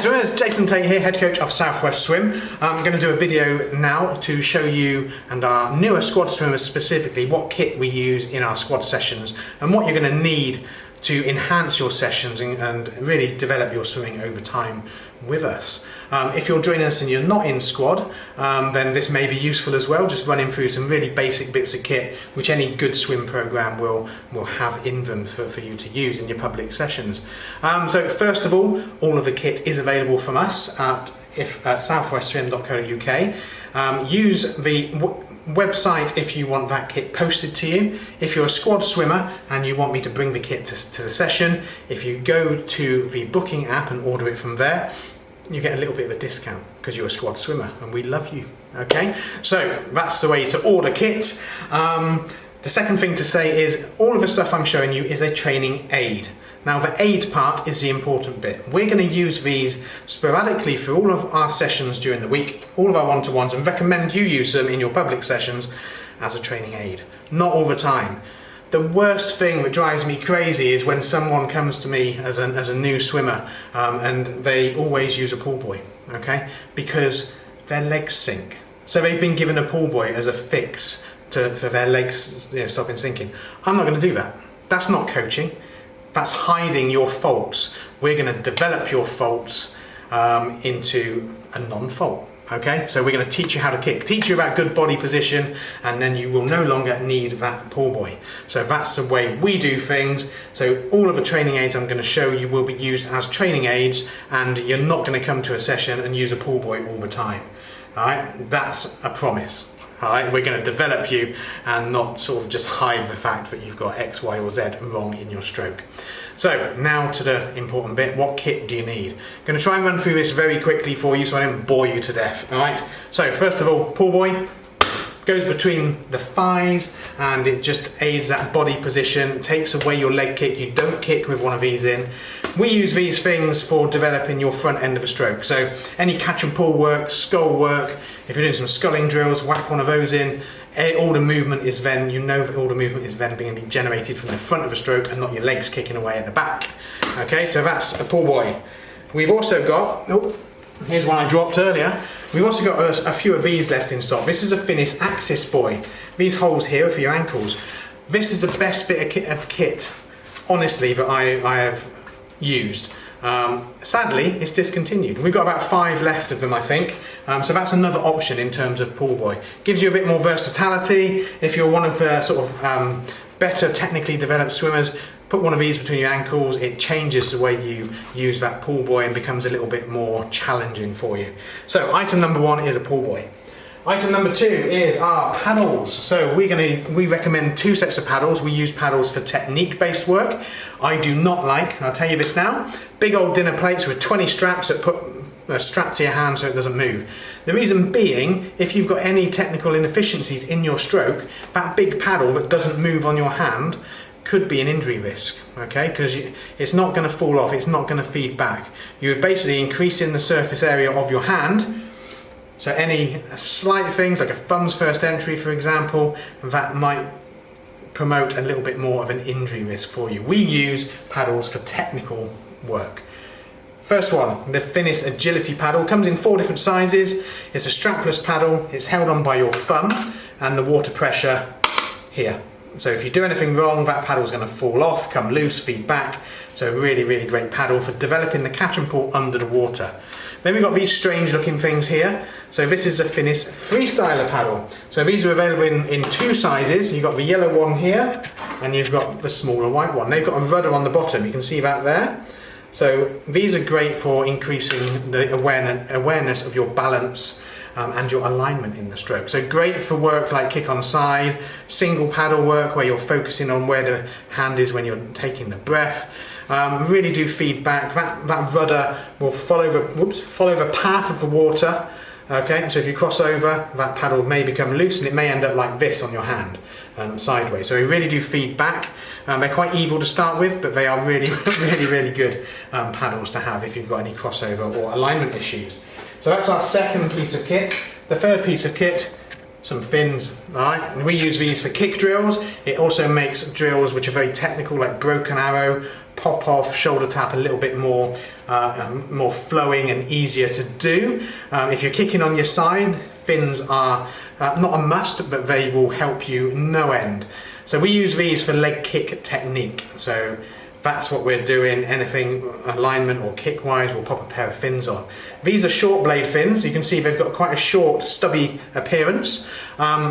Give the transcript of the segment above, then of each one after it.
swimmers, Jason Tate here, head coach of Southwest Swim. I'm going to do a video now to show you and our newer squad swimmers specifically what kit we use in our squad sessions and what you're going to need to enhance your sessions and really develop your swimming over time with us. If you're joining us and you're not in squad, then this may be useful as well, just running through some really basic bits of kit which any good swim program will have in them for you to use in your public sessions. So first of all of the kit is available from us at southwestswim.co.uk. Use the website if you want that kit posted to you. If you're a squad swimmer and you want me to bring the kit to the session, if you go to the booking app and order it from there, you get a little bit of a discount because you're a squad swimmer and we love you. Okay, so that's the way to order kit. The second thing to say is all of the stuff I'm showing you is a training aid. Now the aid part is the important bit. We're going to use these sporadically through all of our sessions during the week, all of our one-to-ones, and recommend you use them in your public sessions as a training aid. Not all the time. The worst thing that drives me crazy is when someone comes to me as a new swimmer and they always use a pull buoy, okay? Because their legs sink. So they've been given a pull buoy as a fix for their legs stopping sinking. I'm not going to do that. That's not coaching. That's hiding your faults. We're going to develop your faults into a non-fault. Okay, so we're going to teach you how to kick, teach you about good body position, and then you will no longer need that pull buoy. So that's the way we do things. So all of the training aids I'm going to show you will be used as training aids, and you're not going to come to a session and use a pull buoy all the time. All right, that's a promise. All right, we're going to develop you and not sort of just hide the fact that you've got X, Y, or Z wrong in your stroke. So now to the important bit, what kit do you need? I'm going to try and run through this very quickly for you so I don't bore you to death. All right, so first of all, pull buoy goes between the thighs and it just aids that body position, takes away your leg kick. You don't kick with one of these in. We use these things for developing your front end of a stroke. So any catch and pull work, scull work, if you're doing some sculling drills, whack one of those in. All the movement is then, you know that all the movement is then being generated from the front of a stroke and not your legs kicking away at the back. Okay, so that's a pull buoy. We've also got, here's one I dropped earlier. We've also got a few of these left in stock. This is a Finnis axis buoy. These holes here are for your ankles. This is the best bit of kit, honestly, that I have used. Sadly, it's discontinued. We've got about 5 left of them, I think. So that's another option in terms of pull buoy. Gives you a bit more versatility. If you're one of the sort of better technically developed swimmers, put one of these between your ankles. It changes the way you use that pull buoy and becomes a little bit more challenging for you. So item number 1 is a pull buoy. Item number 2 is our paddles. So we recommend 2 sets of paddles. We use paddles for technique-based work. I do not like, and I'll tell you this now, big old dinner plates with 20 straps that put a strap to your hand so it doesn't move. The reason being, if you've got any technical inefficiencies in your stroke, that big paddle that doesn't move on your hand could be an injury risk, okay? Because it's not going to fall off, it's not going to feed back. You're basically increasing the surface area of your hand. So any slight things like a thumb's first entry, for example, that might promote a little bit more of an injury risk for you. We use paddles for technical work. First one, the Finis agility paddle, comes in 4 different sizes. It's a strapless paddle, it's held on by your thumb and the water pressure here. So if you do anything wrong, that paddle's going to fall off, come loose, feed back. So really, really great paddle for developing the catch and pull under the water. Then we've got these strange looking things here. So this is the Finis Freestyler paddle. So these are available in 2 sizes. You've got the yellow one here and you've got the smaller white one. They've got a rudder on the bottom, you can see that there. So these are great for increasing the awareness of your balance and your alignment in the stroke. So great for work like kick on side, single paddle work where you're focusing on where the hand is when you're taking the breath. Really do feedback. That rudder will follow the path of the water. Okay, so if you cross over, that paddle may become loose and it may end up like this on your hand, sideways. So we really do feedback. They're quite evil to start with, but they are really, really good paddles to have if you've got any crossover or alignment issues. So that's our second piece of kit. The third piece of kit, some fins. All right, and we use these for kick drills. It also makes drills which are very technical, like broken arrow, pop off, shoulder tap a little bit more, more flowing and easier to do. If you're kicking on your side, fins are not a must, but they will help you no end. So we use these for leg kick technique. So that's what we're doing. Anything alignment or kick wise, we'll pop a pair of fins on. These are short blade fins. You can see they've got quite a short, stubby appearance.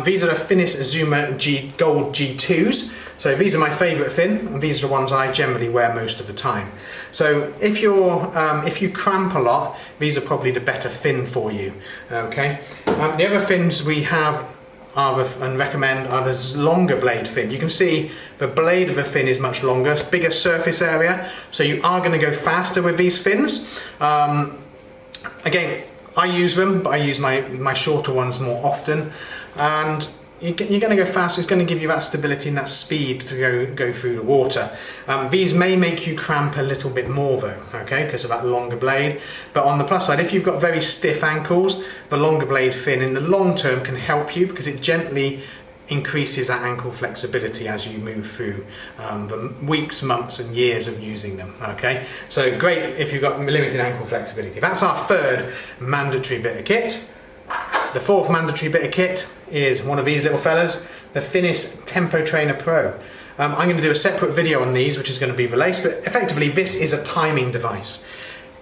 These are the Finis Zuma Gold G2s. So these are my favourite fin, and these are the ones I generally wear most of the time. So if you cramp a lot, these are probably the better fin for you. Okay. The other fins we have and recommend are the longer blade fin. You can see the blade of the fin is much longer, bigger surface area, so you are going to go faster with these fins. Again, I use them, but I use my shorter ones more often, and you're going to go fast. It's going to give you that stability and that speed to go through the water. These may make you cramp a little bit more though, okay, because of that longer blade. But on the plus side, if you've got very stiff ankles, the longer blade fin in the long term can help you because it gently increases that ankle flexibility as you move through the weeks, months and years of using them. Okay, so great if you've got limited ankle flexibility. That's our third mandatory bit of kit. The fourth mandatory bit of kit is one of these little fellas, the Finnis Tempo Trainer Pro. I'm going to do a separate video on these, which is going to be released, but effectively this is a timing device.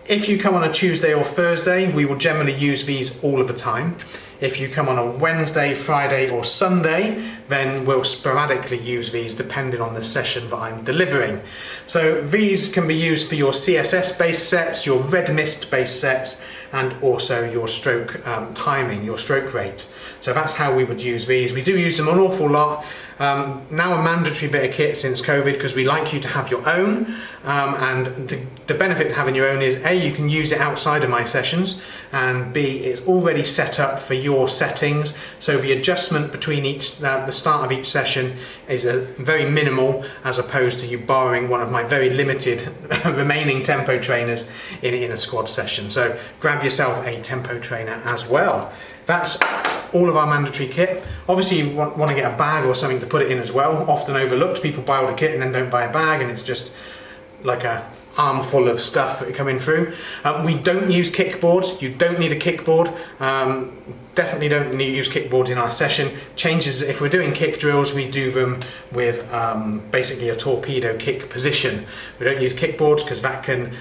If you come on a Tuesday or Thursday, we will generally use these all of the time. If you come on a Wednesday, Friday or Sunday, then we'll sporadically use these depending on the session that I'm delivering. So these can be used for your CSS based sets, your red mist based sets, and also your stroke timing, your stroke rate. So that's how we would use these. We do use them an awful lot. Now a mandatory bit of kit since COVID because we like you to have your own, and the benefit of having your own is A, you can use it outside of my sessions, and B, it's already set up for your settings, so the adjustment between the start of each session is very minimal as opposed to you borrowing one of my very limited remaining tempo trainers in a squad session. So grab yourself a tempo trainer as well. That's all of our mandatory kit. Obviously you want to get a bag or something to put it in as well. Often overlooked, people buy all the kit and then don't buy a bag, and it's just like a armful of stuff that are coming through. We don't use kickboards. You don't need a kickboard. Definitely don't need to use kickboards in our session. Changes, if we're doing kick drills, we do them with basically a torpedo kick position. We don't use kickboards because that can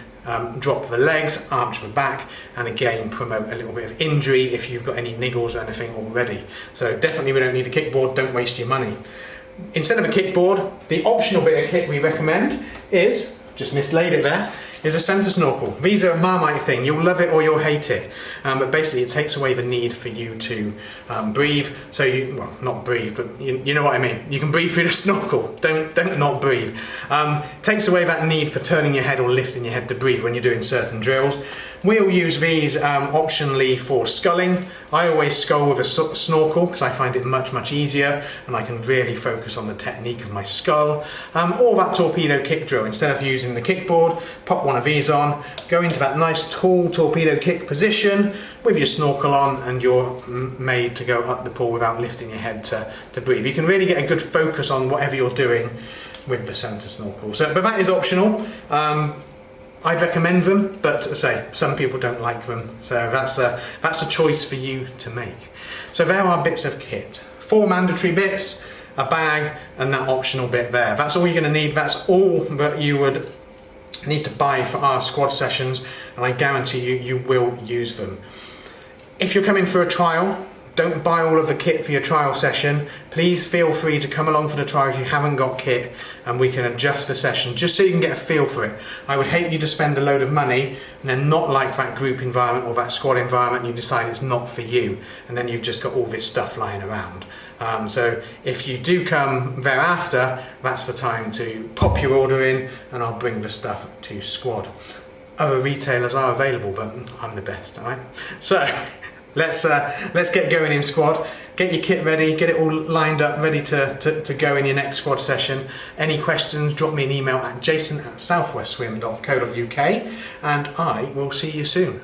drop the legs, arch the back, and again promote a little bit of injury if you've got any niggles or anything already. So definitely we don't need a kickboard, don't waste your money. Instead of a kickboard, the optional bit of kit we recommend is, just mislaid it there, is a centre snorkel. These are a Marmite thing, you'll love it or you'll hate it, but basically it takes away the need for you to breathe, so you, well, not breathe, but you know what I mean, you can breathe through the snorkel, don't not breathe. Takes away that need for turning your head or lifting your head to breathe when you're doing certain drills. We'll use these optionally for sculling. I always scull with a snorkel because I find it much easier and I can really focus on the technique of my scull. Or that torpedo kick drill, instead of using the kickboard, pop one of these on, go into that nice tall torpedo kick position with your snorkel on, and you're made to go up the pool without lifting your head to breathe. You can really get a good focus on whatever you're doing with the centre snorkel. So, but that is optional. I'd recommend them, but as I say, some people don't like them, so that's a choice for you to make. So there are bits of kit. 4 mandatory bits, a bag, and that optional bit there. That's all you're going to need. That's all that you would need to buy for our squad sessions, and I guarantee you will use them. If you're coming for a trial, don't buy all of the kit for your trial session. Please feel free to come along for the trial if you haven't got kit, and we can adjust the session just so you can get a feel for it. I would hate you to spend a load of money and then not like that group environment or that squad environment, and you decide it's not for you, and then you've just got all this stuff lying around. So if you do come thereafter, that's the time to pop your order in and I'll bring the stuff to squad. Other retailers are available, but I'm the best, all right? So let's get going in squad. Get your kit ready, get it all lined up, ready to go in your next squad session. Any questions, drop me an email at jason@southwestswim.co.uk, and I will see you soon.